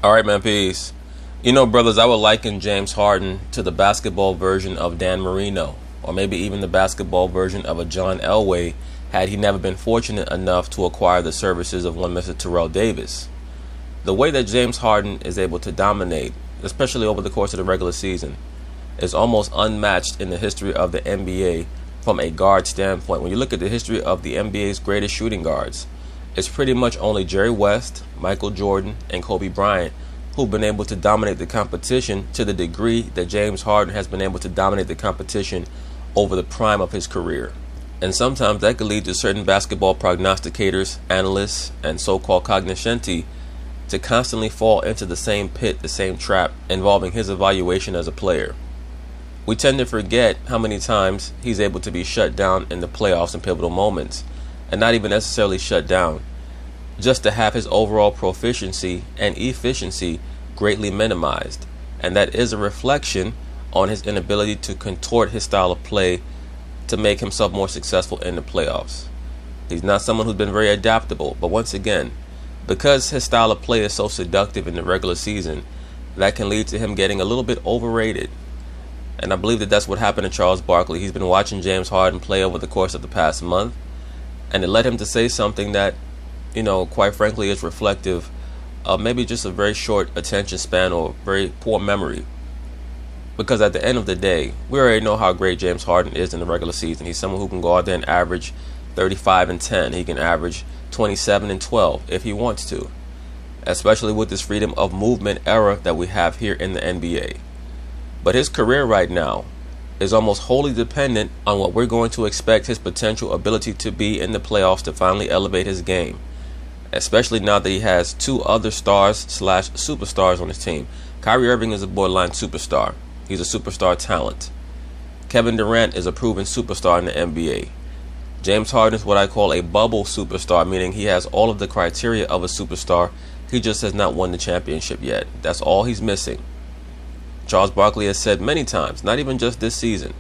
All right, man, peace. You know, brothers, I would liken James Harden to the basketball version of Dan Marino, or maybe even the basketball version of a John Elway had he never been fortunate enough to acquire the services of one Mr. Terrell Davis. The way that James Harden is able to dominate, especially over the course of the regular season, is almost unmatched in the history of the NBA from a guard standpoint. When you look at the history of the NBA's greatest shooting guards, it's pretty much only Jerry West, Michael Jordan, and Kobe Bryant who've been able to dominate the competition to the degree that James Harden has been able to dominate the competition over the prime of his career. And sometimes that could lead to certain basketball prognosticators, analysts, and so-called cognoscenti to constantly fall into the same pit, the same trap involving his evaluation as a player. We tend to forget how many times he's able to be shut down in the playoffs and pivotal moments, and not even necessarily shut down, just to have his overall proficiency and efficiency greatly minimized. And that is a reflection on his inability to contort his style of play to make himself more successful in the playoffs. He's not someone who's been very adaptable, but once again, because his style of play is so seductive in the regular season, that can lead to him getting a little bit overrated. And I believe that that's what happened to Charles Barkley. He's been watching James Harden play over the course of the past month, and it led him to say something that, quite frankly, is reflective of maybe just a very short attention span or very poor memory. Because at the end of the day, we already know how great James Harden is in the regular season. He's someone who can go out there and average 35 and 10. He can average 27 and 12 if he wants to, especially with this freedom of movement era that we have here in the NBA. But his career right now is almost wholly dependent on what we're going to expect his potential ability to be in the playoffs to finally elevate his game, especially now that he has two other stars/superstars on his team. Kyrie Irving is a borderline superstar. He's a superstar talent. Kevin Durant is a proven superstar in the NBA. James Harden is what I call a bubble superstar, meaning he has all of the criteria of a superstar. He just has not won the championship yet. That's all he's missing. Charles Barkley has said many times, not even just this season,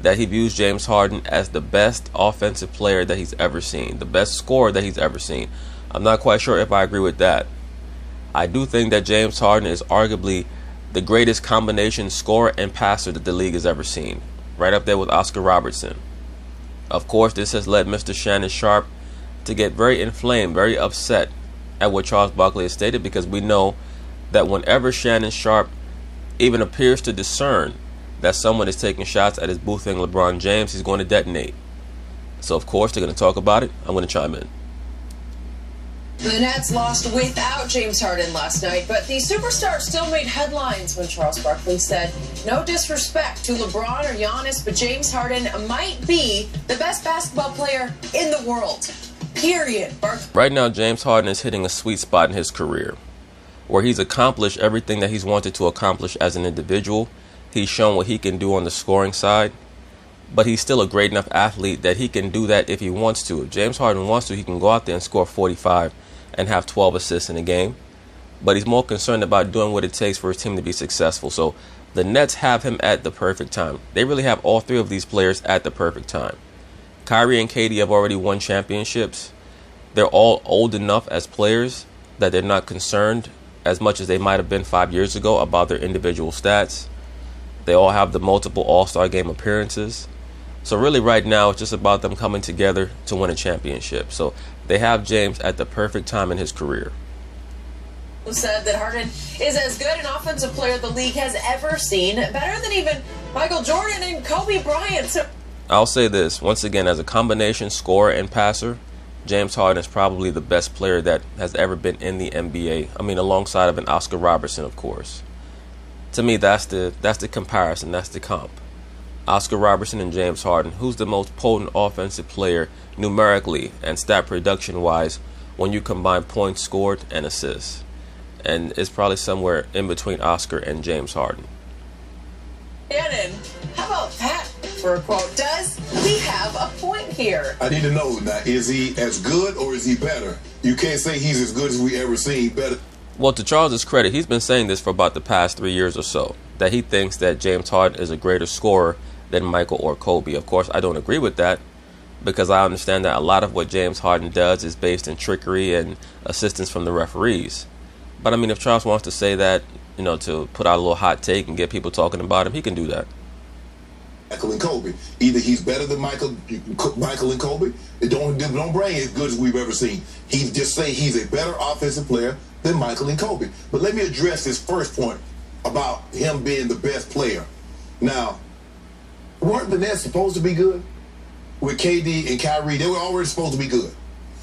that he views James Harden as the best offensive player that he's ever seen, the best scorer that he's ever seen. I'm not quite sure if I agree with that. I do think that James Harden is arguably the greatest combination scorer and passer that the league has ever seen, right up there with Oscar Robertson. Of course, this has led Mr. Shannon Sharpe to get very inflamed, very upset at what Charles Barkley has stated, because we know that whenever Shannon Sharpe even appears to discern that someone is taking shots at his boothing LeBron James, he's going to detonate. So of course they're going to talk about it. I'm going to chime in. The Nets lost without James Harden last night, but the superstar still made headlines when Charles Barkley said, "No disrespect to LeBron or Giannis, but James Harden might be the best basketball player in the world. Period." Right now, James Harden is hitting a sweet spot in his career, where he's accomplished everything that he's wanted to accomplish as an individual. He's shown what he can do on the scoring side, but he's still a great enough athlete that he can do that if he wants to. If James Harden wants to, he can go out there and score 45 and have 12 assists in a game, but he's more concerned about doing what it takes for his team to be successful. So the Nets have him at the perfect time. They really have all three of these players at the perfect time. Kyrie and KD have already won championships. They're all old enough as players that they're not concerned as much as they might have been 5 years ago about their individual stats. They all have the multiple All-Star game appearances. So really right now it's just about them coming together to win a championship. So they have James at the perfect time in his career. Who said that Harden is as good an offensive player the league has ever seen, better than even Michael Jordan and Kobe Bryant. So I'll say this, once again, as a combination scorer and passer, James Harden is probably the best player that has ever been in the NBA. I mean, alongside of an Oscar Robertson, of course. To me, that's the comparison, that's the comp. Oscar Robertson and James Harden. Who's the most potent offensive player numerically and stat production wise when you combine points scored and assists? And it's probably somewhere in between Oscar and James Harden. Shannon, how about that for a quote? Does he have a point here? I need to know now, is he as good or is he better? You can't say he's as good as we ever seen, better. Well, to Charles's credit, he's been saying this for about the past 3 years or so, that he thinks that James Harden is a greater scorer than Michael or Kobe. Of course, I don't agree with that, because I understand that a lot of what James Harden does is based in trickery and assistance from the referees. But I mean, if Charles wants to say that, to put out a little hot take and get people talking about him, he can do that. Michael and Kobe. Either he's better than Michael and Kobe. Don't bring as good as we've ever seen. He just say he's a better offensive player than Michael and Kobe. But let me address this first point about him being the best player. Now, weren't the Nets supposed to be good? With KD and Kyrie, they were already supposed to be good.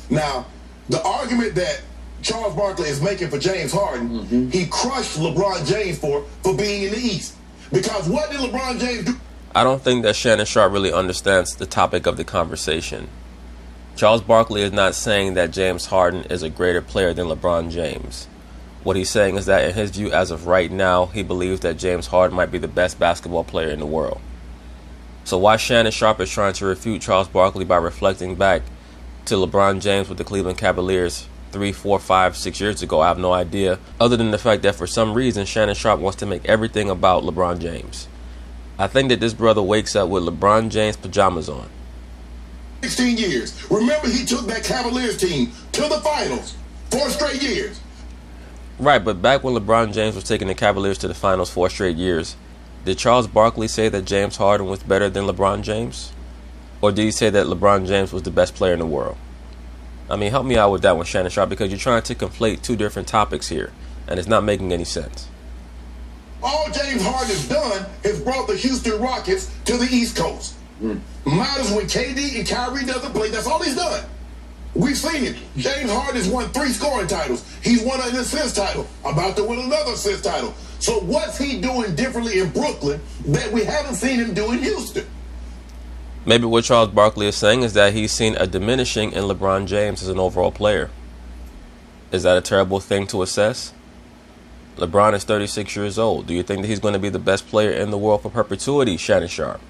Now, the argument that Charles Barkley is making for James Harden, he crushed LeBron James for being in the East. Because what did LeBron James do? I don't think that Shannon Sharpe really understands the topic of the conversation. Charles Barkley is not saying that James Harden is a greater player than LeBron James. What he's saying is that in his view, as of right now, he believes that James Harden might be the best basketball player in the world. So why Shannon Sharpe is trying to refute Charles Barkley by reflecting back to LeBron James with the Cleveland Cavaliers 3, 4, 5, 6 years ago, I have no idea, other than the fact that for some reason Shannon Sharpe wants to make everything about LeBron James. I think that this brother wakes up with LeBron James pajamas on. 16 years. Remember, he took that Cavaliers team to the finals 4 straight years. Right, but back when LeBron James was taking the Cavaliers to the finals 4 straight years, did Charles Barkley say that James Harden was better than LeBron James? Or did he say that LeBron James was the best player in the world? I mean, help me out with that one, Shannon Sharpe, because you're trying to conflate two different topics here, and it's not making any sense. All James Harden has done is brought the Houston Rockets to the East Coast. Minus when KD and Kyrie doesn't play, that's all he's done. We've seen it. James Harden has won 3 scoring titles. He's won an assist title, about to win another assist title. So what's he doing differently in Brooklyn that we haven't seen him do in Houston? Maybe what Charles Barkley is saying is that he's seen a diminishing in LeBron James as an overall player. Is that a terrible thing to assess? LeBron is 36 years old. Do you think that he's going to be the best player in the world for perpetuity, Shannon Sharpe?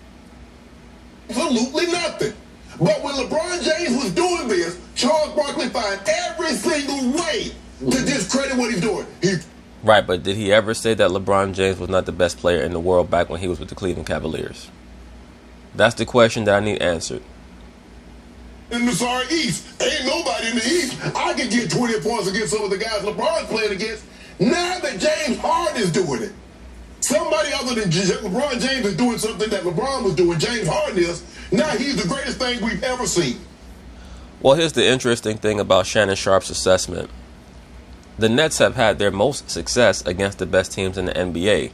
Absolutely nothing. But when LeBron James was doing this, Charles Barkley found every single way to discredit what he's doing. Right, but did he ever say that LeBron James was not the best player in the world back when he was with the Cleveland Cavaliers? That's the question that I need answered. In the sorry East, ain't nobody in the East. I could get 20 points against some of the guys LeBron's playing against. Now that James Harden is doing it, somebody other than LeBron James is doing something that LeBron was doing. James Harden is. Now he's the greatest thing we've ever seen. Well, here's the interesting thing about Shannon Sharpe's assessment. The Nets have had their most success against the best teams in the NBA.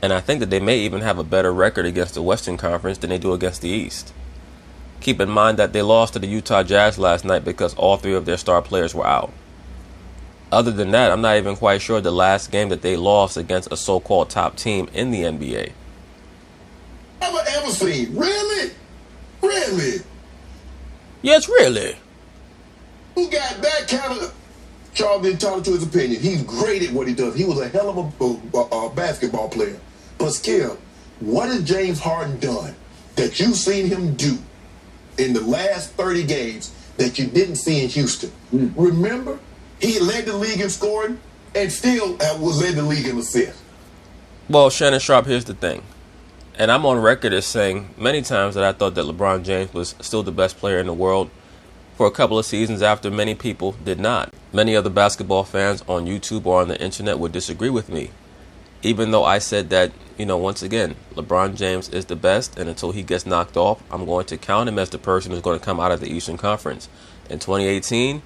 And I think that they may even have a better record against the Western Conference than they do against the East. Keep in mind that they lost to the Utah Jazz last night because all 3 of their star players were out. Other than that, I'm not even quite sure the last game that they lost against a so-called top team in the NBA. Ever seen? Really? Really? Yes, really. Who got that kind of... Charles didn't talk to his opinion. He's great at what he does. He was a hell of a basketball player. But Skip, what has James Harden done that you've seen him do in the last 30 games that you didn't see in Houston? Remember? He led the league in scoring and still was led the league in assists. Well, Shannon Sharpe, here's the thing. And I'm on record as saying many times that I thought that LeBron James was still the best player in the world for a couple of seasons after many people did not. Many other basketball fans on YouTube or on the internet would disagree with me. Even though I said that, once again, LeBron James is the best, and until he gets knocked off, I'm going to count him as the person who's going to come out of the Eastern Conference. In 2018,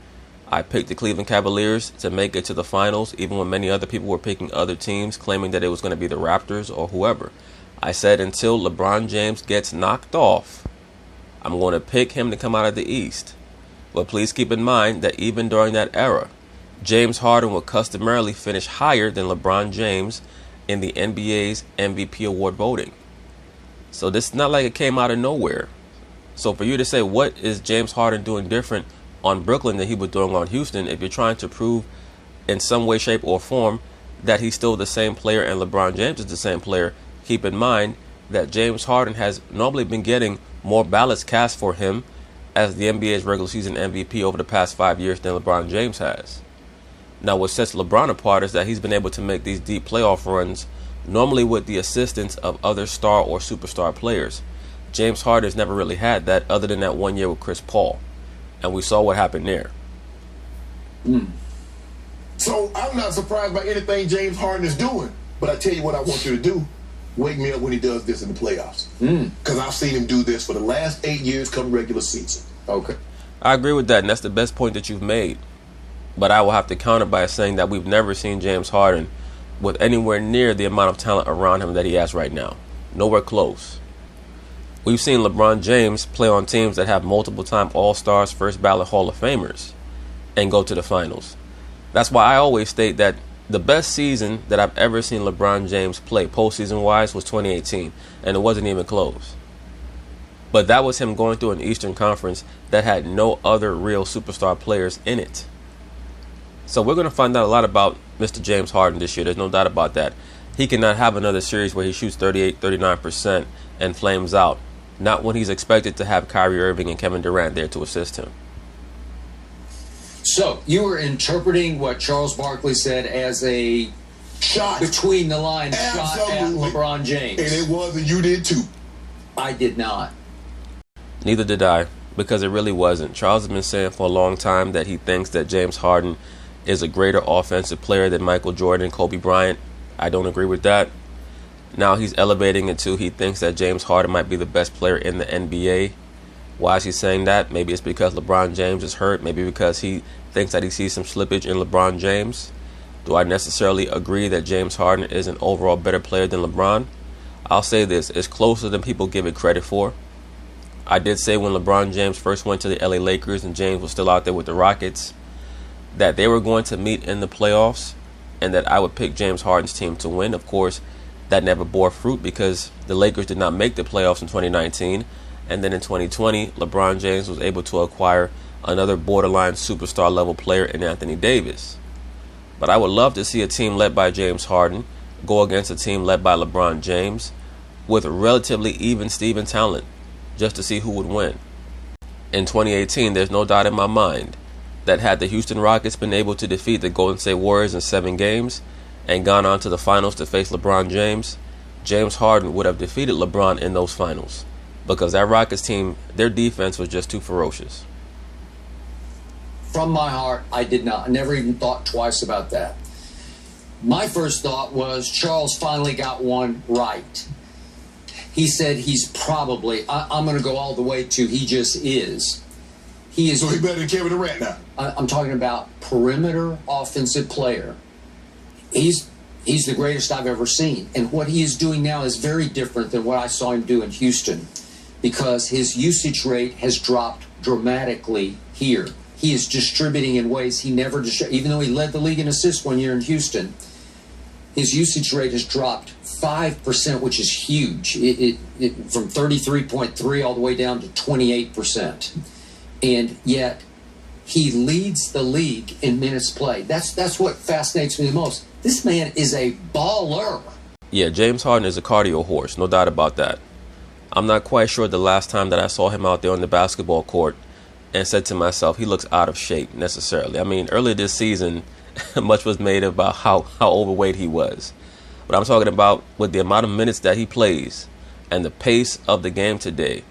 I picked the Cleveland Cavaliers to make it to the finals, even when many other people were picking other teams, claiming that it was going to be the Raptors or whoever. I said until LeBron James gets knocked off, I'm going to pick him to come out of the East. But please keep in mind that even during that era, James Harden would customarily finish higher than LeBron James in the NBA's MVP award voting. So this is not like it came out of nowhere. So for you to say what is James Harden doing different on Brooklyn than he was doing on Houston, if you're trying to prove in some way, shape, or form that he's still the same player and LeBron James is the same player, keep in mind that James Harden has normally been getting more ballots cast for him as the NBA's regular season MVP over the past 5 years than LeBron James has. Now, what sets LeBron apart is that he's been able to make these deep playoff runs, normally with the assistance of other star or superstar players. James Harden has never really had that other than that 1 year with Chris Paul. And we saw what happened there. So I'm not surprised by anything James Harden is doing. But I tell you what I want you to do. Wake me up when he does this in the playoffs. Because I've seen him do this for the last 8 years come regular season. Okay. I agree with that, and that's the best point that you've made. But I will have to counter by saying that we've never seen James Harden with anywhere near the amount of talent around him that he has right now. Nowhere close. We've seen LeBron James play on teams that have multiple-time All-Stars, first-ballot Hall of Famers, and go to the finals. That's why I always state that the best season that I've ever seen LeBron James play postseason-wise was 2018, and it wasn't even close. But that was him going through an Eastern Conference that had no other real superstar players in it. So we're going to find out a lot about Mr. James Harden this year. There's no doubt about that. He cannot have another series where he shoots 38, 39% and flames out. Not when he's expected to have Kyrie Irving and Kevin Durant there to assist him. So you were interpreting what Charles Barkley said as a Shot. between the lines shot at LeBron James. And it was, and you did too. I did not. Neither did I, because it really wasn't. Charles has been saying for a long time that he thinks that James Harden is a greater offensive player than Michael Jordan and Kobe Bryant. I don't agree with that. Now he's elevating it to he thinks that James Harden might be the best player in the NBA. Why is he saying that? Maybe it's because LeBron James is hurt. Maybe because he thinks that he sees some slippage in LeBron James. Do I necessarily agree that James Harden is an overall better player than LeBron? I'll say this, it's closer than people give it credit for. I did say when LeBron James first went to the LA Lakers and James was still out there with the Rockets that they were going to meet in the playoffs and that I would pick James Harden's team to win. Of course, that never bore fruit because the Lakers did not make the playoffs in 2019. And then in 2020, LeBron James was able to acquire another borderline superstar level player in Anthony Davis. But I would love to see a team led by James Harden go against a team led by LeBron James with relatively even Steven talent, just to see who would win. In 2018, there's no doubt in my mind that had the Houston Rockets been able to defeat the Golden State Warriors in 7 games and gone on to the finals to face LeBron James, James Harden would have defeated LeBron in those finals because that Rockets team, their defense was just too ferocious. From my heart, I did not. I never even thought twice about that. My first thought was Charles finally got one right. He said he's probably, I'm going to go all the way to he just is. He is. So he better than Kevin Durant now. I'm talking about perimeter offensive player. He's the greatest I've ever seen. And what he is doing now is very different than what I saw him do in Houston because his usage rate has dropped dramatically here. He is distributing in ways he never distributed. Even though he led the league in assists one year in Houston, his usage rate has dropped 5%, which is huge. From 33.3 all the way down to 28%. And yet, he leads the league in minutes played. That's what fascinates me the most. This man is a baller. Yeah, James Harden is a cardio horse, no doubt about that. I'm not quite sure the last time that I saw him out there on the basketball court and said to myself, he looks out of shape necessarily. I mean, earlier this season, much was made about how overweight he was. But I'm talking about with the amount of minutes that he plays and the pace of the game today,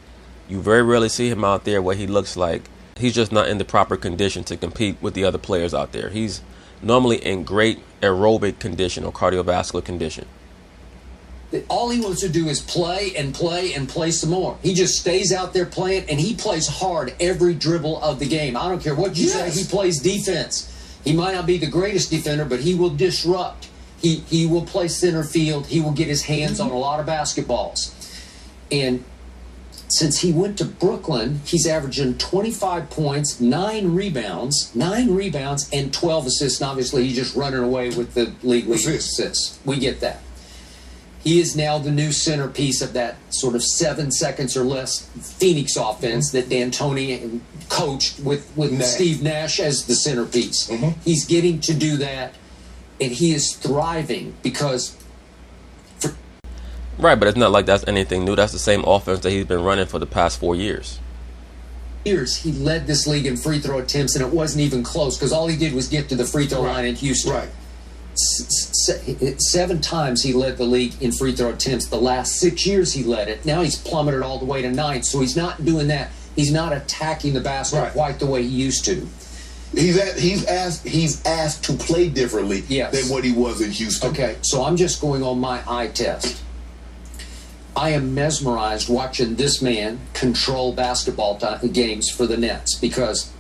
you very rarely see him out there where he looks like he's just not in the proper condition to compete with the other players out there. He's normally in great aerobic condition or cardiovascular condition. All he wants to do is play and play and play some more. He just stays out there playing, and he plays hard every dribble of the game. I don't care what you say. He plays defense. He might not be the greatest defender, but he will disrupt. He will play center field. He will get his hands on a lot of basketballs. And since he went to Brooklyn, he's averaging 25 points, 9 rebounds, and 12 assists. And obviously, he's just running away with the league leading assists. We get that. He is now the new centerpiece of that sort of 7 seconds or less Phoenix offense that D'Antoni coached with Steve Nash as the centerpiece. He's getting to do that, and he is thriving because... Right, but it's not like that's anything new. That's the same offense that he's been running for the past 4 years. He led this league in free throw attempts, and it wasn't even close because all he did was get to the free throw line in Houston. Right. 7 times he led the league in free throw attempts. The last 6 years he led it. Now he's plummeted all the way to 9th, so he's not doing that. He's not attacking the basket quite the way he used to. He's asked to play differently than what he was in Houston. Okay, so I'm just going on my eye test. I am mesmerized watching this man control basketball games for the Nets, because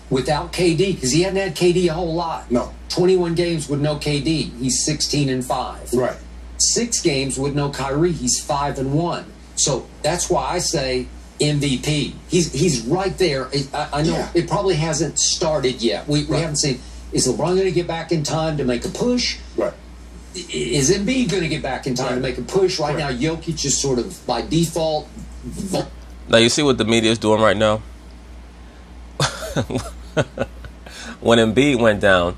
without KD, because he hadn't had KD a whole lot. No. 21 games with no KD, he's 16-5. Right. 6 games with no Kyrie, he's 5-1. So that's why I say MVP. He's right there. I know it probably hasn't started yet. We haven't seen. Is LeBron going to get back in time to make a push? Right. Is Embiid going to get back in time to make a push? Right now, Jokic is sort of by default. Now you see what the media is doing right now. When Embiid went down,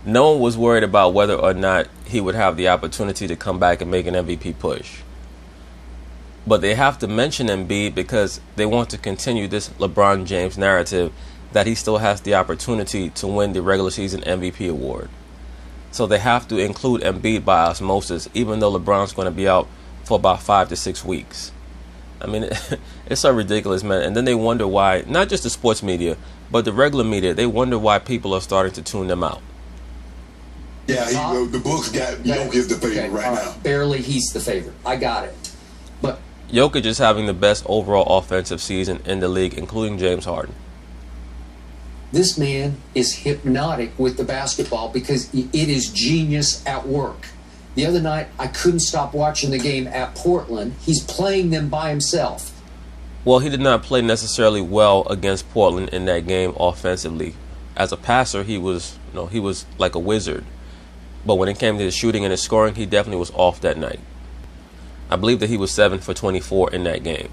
no one was worried about whether or not he would have the opportunity to come back and make an MVP push. But they have to mention Embiid because they want to continue this LeBron James narrative that he still has the opportunity to win the regular season MVP award. So they have to include Embiid by osmosis, even though LeBron's going to be out for about 5 to 6 weeks. I mean, it's so ridiculous, man. And then they wonder why, not just the sports media, but the regular media, they wonder why people are starting to tune them out. Yeah, the books got Jokic the favorite right now. Barely he's the favorite. I got it. But Jokic is having the best overall offensive season in the league, including James Harden. This man is hypnotic with the basketball because it is genius at work. The other night, I couldn't stop watching the game at Portland. He's playing them by himself. Well, he did not play necessarily well against Portland in that game offensively. As a passer, he was like a wizard. But when it came to his shooting and his scoring, he definitely was off that night. I believe that he was 7 for 24 in that game.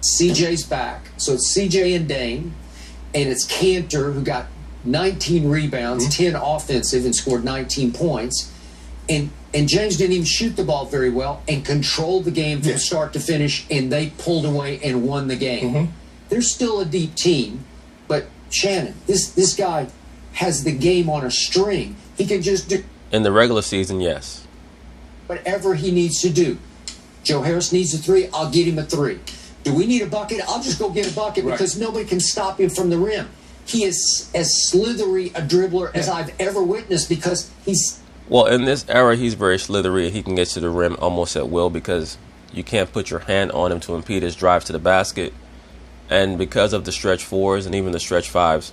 CJ's back. So it's CJ and Dame. And it's Cantor, who got 19 rebounds, 10 offensive, and scored 19 points. And James didn't even shoot the ball very well and controlled the game from start to finish, and they pulled away and won the game. They're still a deep team, but Shannon, this guy has the game on a string. He can just do in the regular season, yes. Whatever he needs to do. Joe Harris needs a 3, I'll get him a 3. Do we need a bucket? I'll just go get a bucket because nobody can stop him from the rim. He is as slithery a dribbler as I've ever witnessed because he's... Well, in this era, he's very slithery. He can get to the rim almost at will because you can't put your hand on him to impede his drive to the basket. And because of the stretch 4s and even the stretch 5s,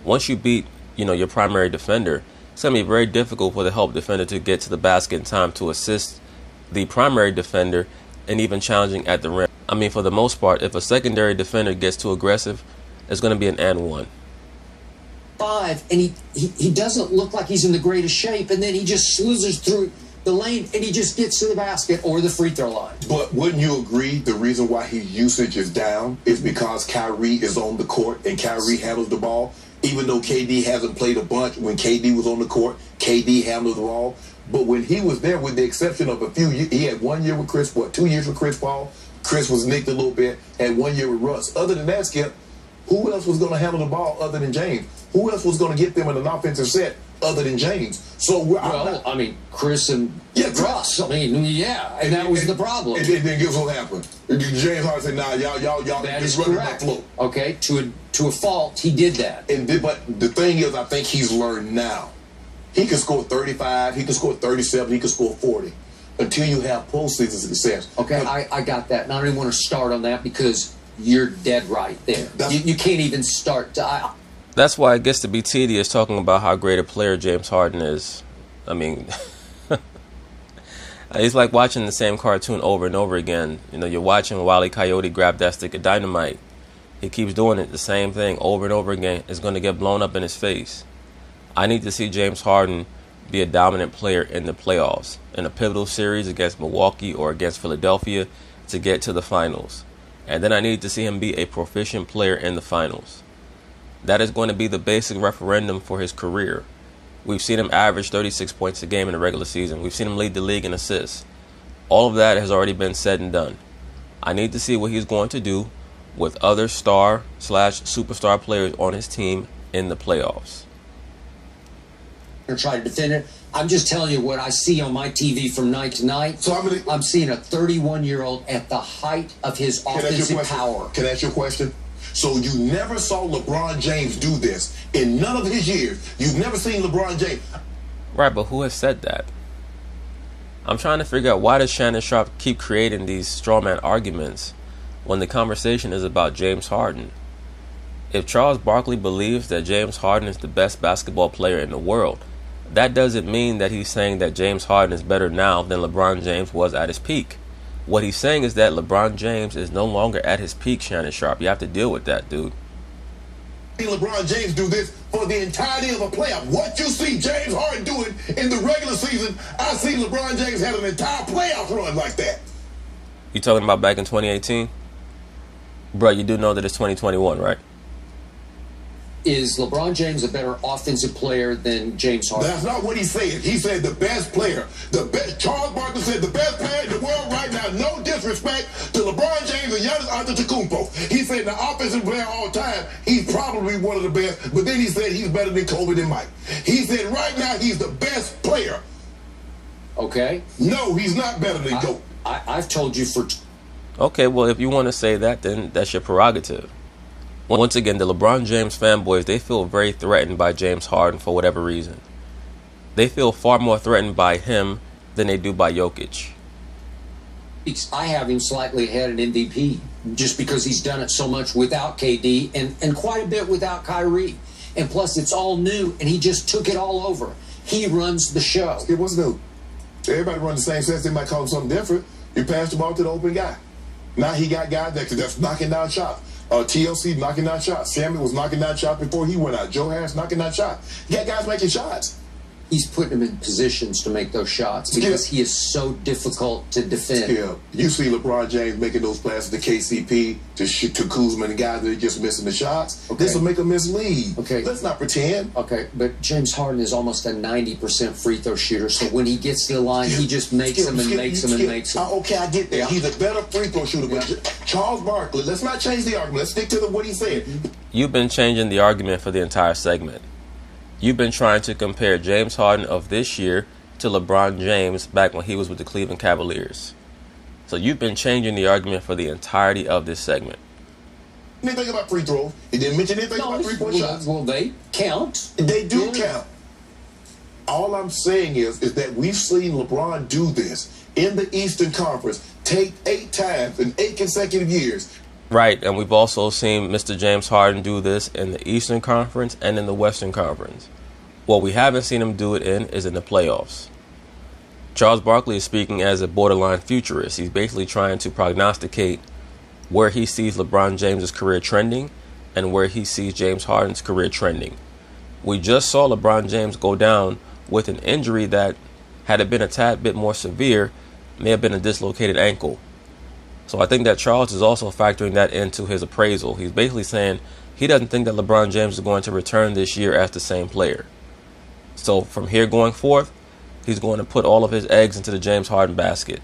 once you beat, your primary defender, it's going to be very difficult for the help defender to get to the basket in time to assist the primary defender and even challenging at the rim. I mean, for the most part, if a secondary defender gets too aggressive, it's going to be an and 1. 5, and he doesn't look like he's in the greatest shape, and then he just slithers through the lane, and he just gets to the basket or the free throw line. But wouldn't you agree the reason why his usage is down is because Kyrie is on the court and Kyrie handles the ball? Even though KD hasn't played a bunch, when KD was on the court, KD handled the ball. But when he was there, with the exception of a few, he had 1 year with Chris, 2 years with Chris Paul. Chris was nicked a little bit, had 1 year with Russ. Other than that, Skip, who else was going to handle the ball other than James? Who else was going to get them in an offensive set other than James? So Chris and Russ. I mean, and that was the problem. And then guess what happened? James Harden said, "Nah, y'all that is running my correct. flow." Okay, to a fault, he did that. But the thing is, I think he's learned now. He can score 35, he can score 37, he can score 40. Until you have postseason success. Okay, I got that. And I don't even want to start on that because you're dead right there. You can't even start. That's why it gets to be tedious talking about how great a player James Harden is. I mean, it's like watching the same cartoon over and over again. You're watching Wile E. Coyote grab that stick of dynamite. He keeps doing it, the same thing over and over again. It's going to get blown up in his face. I need to see James Harden be a dominant player in the playoffs, in a pivotal series against Milwaukee or against Philadelphia to get to the finals. And then I need to see him be a proficient player in the finals. That is going to be the basic referendum for his career. We've seen him average 36 points a game in the regular season. We've seen him lead the league in assists. All of that has already been said and done. I need to see what he's going to do with other star/superstar players on his team in the playoffs. Or try to defend it. I'm just telling you what I see on my TV from night to night. So I'm seeing a 31-year-old at the height of his offensive power. Can I ask you a question? So you never saw LeBron James do this. In none of his years, you've never seen LeBron James. Right, but who has said that? I'm trying to figure out, why does Shannon Sharp keep creating these strawman arguments when the conversation is about James Harden? If Charles Barkley believes that James Harden is the best basketball player in the world, that doesn't mean that he's saying that James Harden is better now than LeBron James was at his peak. What he's saying is that LeBron James is no longer at his peak, Shannon Sharp. You have to deal with that, dude. LeBron James do this for the entirety of a playoff. What you see James Harden doing in the regular season, I see LeBron James had an entire playoff run like that. You talking about back in 2018? Bro, you do know that it's 2021, right? Is LeBron James a better offensive player than James Harden? That's not what he said. He said the best player. The best. Charles Barkley said the best player in the world right now. No disrespect to LeBron James and Giannis Antetokounmpo. He said the offensive player all time, he's probably one of the best. But then he said he's better than Kobe than Mike. He said right now he's the best player. Okay. No, he's not better than Kobe. I've told you for... Okay, well, if you want to say that, then that's your prerogative. Once again, the LeBron James fanboys, they feel very threatened by James Harden for whatever reason. They feel far more threatened by him than they do by Jokic. I have him slightly ahead in MVP just because he's done it so much without KD and quite a bit without Kyrie. And plus, it's all new, and he just took it all over. He runs the show. It was new. Everybody runs the same sense. They might call him something different. You pass the ball to the open guy. Now he got guys that's knocking down shots. TLC knocking down shots. Sammy was knocking down shots before he went out. Joe Harris knocking down shots. You got guys making shots. He's putting him in positions to make those shots because he is so difficult to defend. Yeah, you see LeBron James making those passes to KCP, to Kuzma, and guys that are just missing the shots. Okay. This will make him mislead. Okay, let's not pretend. Okay, but James Harden is almost a 90% free throw shooter, so when he gets to the line, he just makes them and makes them and makes them. Okay, I get that. Yeah. He's a better free throw shooter. But Charles Barkley, let's not change the argument. Let's stick to what he said. You've been changing the argument for the entire segment. You've been trying to compare James Harden of this year to LeBron James back when he was with the Cleveland Cavaliers. So you've been changing the argument for the entirety of this segment. Anything about free throws? He didn't mention anything about three-point shots. Well, they count. They do count. All I'm saying is that we've seen LeBron do this in the Eastern Conference, take 8 times in 8 consecutive years. Right, and we've also seen Mr. James Harden do this in the Eastern Conference and in the Western Conference. What we haven't seen him do it in is in the playoffs. Charles Barkley is speaking as a borderline futurist. He's basically trying to prognosticate where he sees LeBron James's career trending and where he sees James Harden's career trending. We just saw LeBron James go down with an injury that, had it been a tad bit more severe, may have been a dislocated ankle. So I think that Charles is also factoring that into his appraisal. He's basically saying he doesn't think that LeBron James is going to return this year as the same player. So from here going forth, he's going to put all of his eggs into the James Harden basket.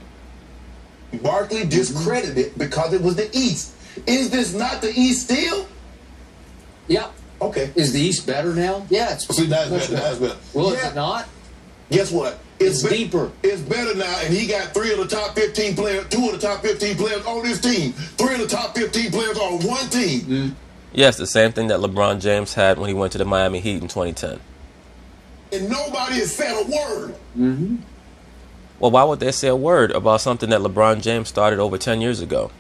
Barkley discredited it because it was the East. Is this not the East still? Yeah. Okay. Is the East better now? Yeah, it's better. Well, is it not? Guess what? It's deeper. It's better now, and he got 3 of the top 15 players, 2 of the top 15 players on his team, 3 of the top 15 players on one team. Yes, the same thing that LeBron James had when he went to the Miami Heat in 2010. And nobody has said a word. Well, why would they say a word about something that LeBron James started over 10 years ago?